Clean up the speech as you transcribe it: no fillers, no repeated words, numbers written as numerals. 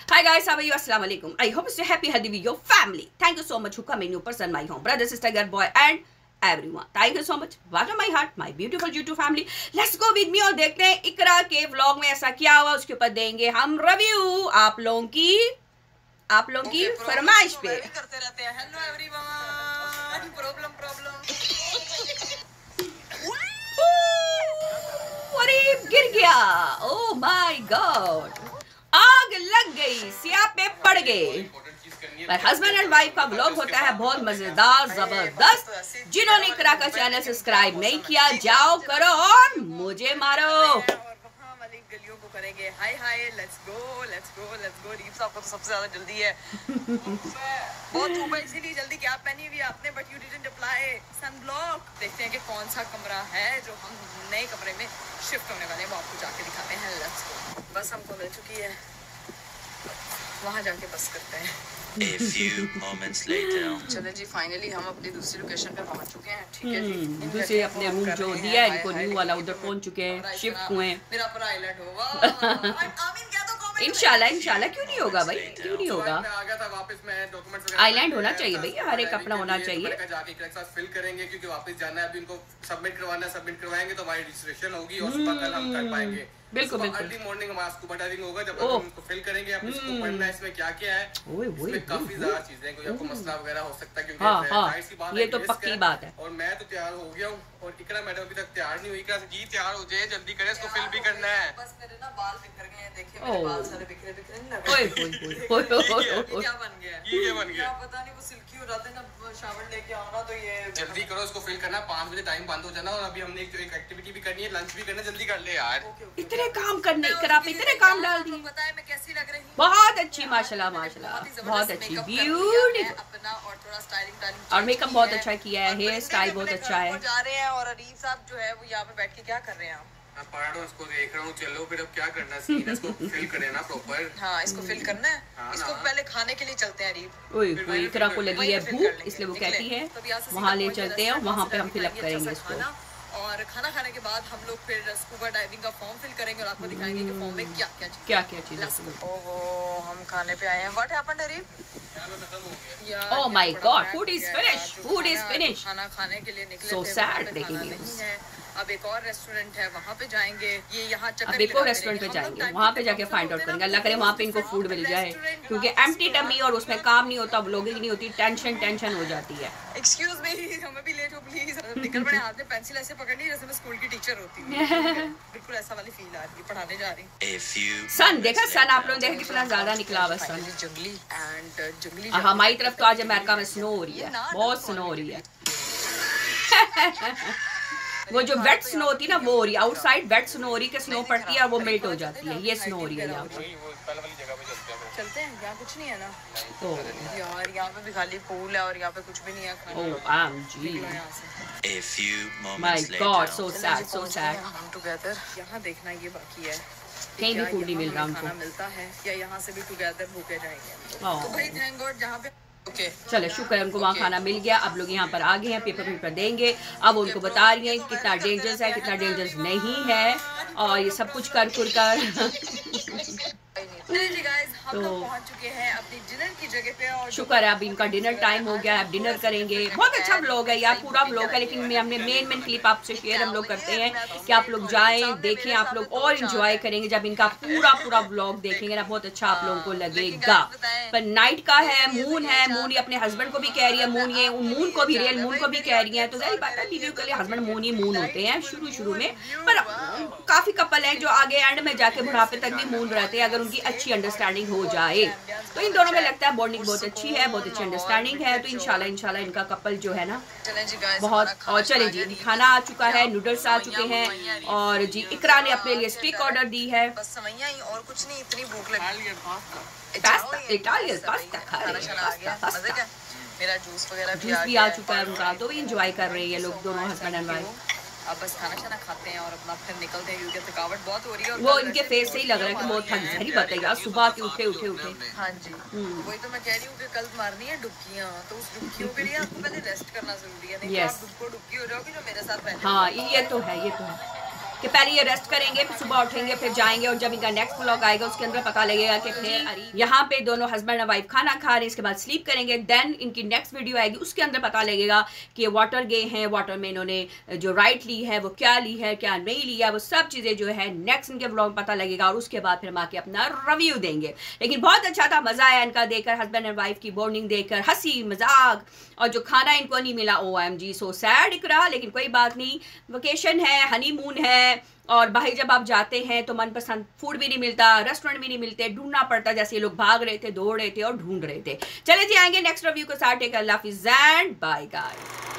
Hi guys, how are you? Assalamu alaikum. I hope you're happy, healthy with your family. Thank you so much for coming, new person, my home brother, sister, girl, boy, and everyone. Thank you so much. Welcome my heart, my beautiful YouTube family. Let's go with me और देखते हैं इकरा के vlog में ऐसा क्या हुआ, उसके ऊपर देंगे हम रिव्यू आप लोगों की फरमाइश पे। करते रहते हैं। हेलो एवरीवन, प्रॉब्लम अरे गिर गया, ओह माय गॉड, आग लग गई, सिया पे पड़ गए। पर हस्बैंड एंड वाइफ का व्लॉग होता है बहुत मजेदार, जबरदस्त। जिन्होंने इकरा का चैनल सब्सक्राइब नहीं किया, जाओ करो और मुझे मारो। गलियों को करेंगे। हाय हाय, लेट्स गो। रीफ साहब को तो सबसे ज्यादा जल्दी है। बहुत धूप है, इसीलिए जल्दी कैप पहनी हुई है आपने, but you didn't apply sunblock. देखते हैं कि कौन सा कमरा है जो हम नए कमरे में शिफ्ट होने वाले हैं, वो आपको जाके दिखाते हैं। Let's go. बस हमको मिल चुकी है, वहाँ जाके बस करते हैं। A few moments later. चले जी, फाइनली हम अपनी दूसरी लोकेशन पे पहुंच चुके हैं। ठीक है जी, दूसरे अपने रूम जो दिया है इनको न्यू वाला, उधर पहुंच चुके हैं, शिफ्ट हुए हैं। मेरा पूरा आइलैंड होगा। आमीन कह दो कमेंट में। इंशाल्लाह क्यों नहीं होगा भाई, क्यों नहीं होगा। मैं आ गया था वापस, मैं डॉक्यूमेंट्स वगैरह आइलैंड होना चाहिए भैया, हर एक अपना होना चाहिए। मैंने कहा जाके एक साथ फिल करेंगे क्योंकि वापस जाना है, अभी इनको सबमिट करवाना है। सबमिट करवाएंगे तो हमारी रजिस्ट्रेशन होगी और सुबह कल हम कर पाएंगे। बिल्कुल अर्ली मॉर्निंग हमारा स्कूबा डाइविंग होगा, जब हम इसको फिल करेंगे। अब इसको पढ़ना है इसमें क्या क्या है, इसमें काफी ज्यादा चीजें हैं, कोई आपको मसला वगैरह हो सकता है क्योंकि ये तो पक्की बात है। और मैं तो तैयार हो गया हूँ और इकरा मैडम अभी तक तैयार नहीं हुई। इकरा से जी तैयार हो जाए, जल्दी करें, इसको फिल भी करना है। बस मेरे ना बाल बिखर गए हैं, देखिए मेरे बाल सारे बिखरे नहीं लग ओए रहे। ओए क्या बन गया है? ये क्या बन गया? क्या पता नहीं, वो सिल्की हो जाते हैं ना, शावर लेके आओ ना तो ये जल्दी करो, इसको फिल करना है। 5 बजे टाइम बंद हो जाना। और अभी हमने एक एक्टिविटी भी करनी है, लंच भी करना है, जल्दी कर ले यार। इतने काम करने, इकरा पे इतने काम डाल दिए। बताए मैं कैसी लग रही हूँ? बहुत अच्छी, माशाल्लाह माशाल्लाह, बहुत अच्छी, ब्यूटीफुल। अपना और थोड़ा स्टाइलिंग और मेकअप बहुत अच्छा किया है, हेयर स्टाइल बहुत अच्छा है। जा रहे हैं और अरीफ साहब जो है वो यहाँ पे बैठ के क्या कर रहे हैं? मैं पढ़ रहा हूँ, इसको देख रहा हूँ। चलो फिर अब क्या करना है, सीन इसको फिल करें ना प्रॉपर। हाँ, इसको फिल करना है। हाँ, इसको पहले खाने के लिए चलते हैं अरीफ। ओए इकरा को लगी है भूख, इसलिए वो कहती है वहाँ ले चलते हैं, वहाँ पे हम फिलअप करेंगे इसको। और खाना खाने के बाद हम लोग फिर स्कूबा डाइविंग का फॉर्म फिल करेंगे और आपको दिखाएंगे कि फॉर्म में क्या चीज़ है। ओहो, हम खाने पे आए हैं। What happened Arif? Oh my God, food is finished. Food is finished. खाना खाने के लिए निकले So थे, sad, वहाँ पे breaking खाना news. नहीं है। अब एक और रेस्टोरेंट है, वहाँ पे जाएंगे। ये यहाँ चक्कर अब एक और रेस्टोरेंट पे जाएंगे, वहाँ पे जाके फाइंड आउट करेंगे। अल्लाह करे वहाँ पे इनको फूड मिल जाए, क्योंकि एम्प्टी टमी और उसमें काम नहीं होता, व्लॉगिंग नहीं होती, टेंशन हो जाती है। एक्सक्यूज मी, हमें भी लेट हो प्लीज। निकल पड़े, हाथ में पेंसिल ऐसे पकड़नी जैसे मैं स्कूल की टीचर होती हूँ। बिल्कुल ऐसा वाली फील आ रही है, पढ़ाने जा रही हूँ। A few सन देखा, सन आप लोग देखा कितना ज्यादा निकला हुआ सन। जंगली एंड जंगली हमारी तरफ तो आज अमेरिका में स्नो हो रही है, बहुत स्नो हो रही है। वो जो वेट स्नो होती है ना, वो हो रही है। आउटसाइड वेट स्नो हो रही है, स्नो पड़ती है और वो मेल्ट हो जाती है। ये स्नो हो रही है यहाँ पर। चलते हैं, यहाँ कुछ नहीं है ना? तो यार यहाँ पे भी खाली पूल है और यहाँ पे कुछ भी नहीं है खाने को। यहाँ से A few My moments God, later. so sad, so sad. हम टुगेदर यहाँ देखना ये बाकी है, कहीं भी फूड नहीं मिल रहा खाना हमको। मिलता है या यहाँ से भी टुगेदर भूखे जाएंगे। हाँ। तो भाई थैंक गॉड जहाँ पे ओके चलो शुक्र है, उनको वहाँ खाना मिल गया। अब लोग यहाँ पर आ गए हैं, पेपर देंगे। अब उनको बता रही हैं कितना डेंजरस है, कितना डेंजरस नहीं है, और ये सब कुछ कर जी गाइस, हम लोग तो पहुंच चुके हैं अपनी डिनर की जगह पे और शुक्र है अब इनका डिनर टाइम हो गया है, अब डिनर करेंगे। बहुत अच्छा व्लॉग है यार, पूरा व्लॉग है, लेकिन हमने मेन क्लिप आपसे शेयर हम लोग करते हैं कि आप लोग जाएं, देखें, आप लोग और इंजॉय करेंगे जब इनका पूरा व्लॉग देखेंगे ना, बहुत अच्छा आप लोगों को लगेगा। पर नाइट का है, मून है, मून ये अपने हस्बैंड को भी कह रही है, मून को भी, रियल मून को भी कह रही है। तो जाहिर बात है बीवी के लिए हस्बैंड मून ही मून होते हैं शुरू में, पर काफी कपल हैं जो आगे एंड में जाके बुढ़ापे तक भी मून रहते हैं, अगर उनकी अच्छी अंडरस्टैंडिंग हो जाए। तो इन दोनों में लगता है बॉन्डिंग बहुत अच्छी है, बहुत अच्छी अंडरस्टैंडिंग है। तो इंशाल्लाह इनका कपल जो है ना बहुत। और चले जी, खाना आ चुका है, नूडल्स आ चुके हैं, और जी इकरा ने अपने लिए स्टिक ऑर्डर दी है। बस सवैया ही और कुछ नहीं, इतनी भूख लगी। पास्ता, इटालियन पास्ता खा रहे हैं, पास्ता। मेरा जूस वगैरह जूस भी आ चुका है उनका, तो भी इंजॉय कर रहे हैं लोग दोनों हस्बैंड एंड वाइफ। अब बस खाना खाते हैं और अपना फिर निकलते हैं क्योंकि थकावट बहुत हो रही है। और वो इनके फेस से ही लग रहा है कि बहुत थक बताइए यार, सुबह के उठे। हाँ जी, वही तो मैं कह रही हूँ कि कल मारनी है डुबकियाँ, तो उस डुबकियों के लिए आपको पहले रेस्ट करना जरूरी है, नहीं तो आप डुबकी हो जाओगे जो मेरे साथ पहले। हाँ ये तो है। कि पहले ये रेस्ट करेंगे, फिर सुबह उठेंगे, फिर जाएंगे, और जब इनका नेक्स्ट व्लॉग आएगा उसके अंदर पता लगेगा कि फिर यहाँ पे दोनों हस्बैंड और वाइफ खाना खा रहे हैं, इसके बाद स्लीप करेंगे, देन इनकी नेक्स्ट वीडियो आएगी, उसके अंदर पता लगेगा कि वाटर गए हैं, वाटर में इन्होंने जो राइट ली है वो क्या ली है, क्या नहीं लिया, वो सब चीज़ें जो है नेक्स्ट इनके व्लॉग में पता लगेगा, और उसके बाद फिर हम आके अपना रिव्यू देंगे। लेकिन बहुत अच्छा था, मज़ा आया इनका देखकर, हस्बैंड एंड वाइफ की बॉन्डिंग देखकर, हंसी मजाक, और जो खाना इनको नहीं मिला, OMG सो सैड इकरा, लेकिन कोई बात नहीं, वेकेशन है, हनीमून है, और बाहर जब आप जाते हैं तो मनपसंद फूड भी नहीं मिलता, रेस्टोरेंट भी नहीं मिलते, ढूंढना पड़ता, जैसे ये लोग भाग रहे थे, दौड़ रहे थे और ढूंढ रहे थे। चले जी, आएंगे नेक्स्ट रिव्यू के साथ। टेक अल्लाह हाफिज़ एंड बाय गाइस।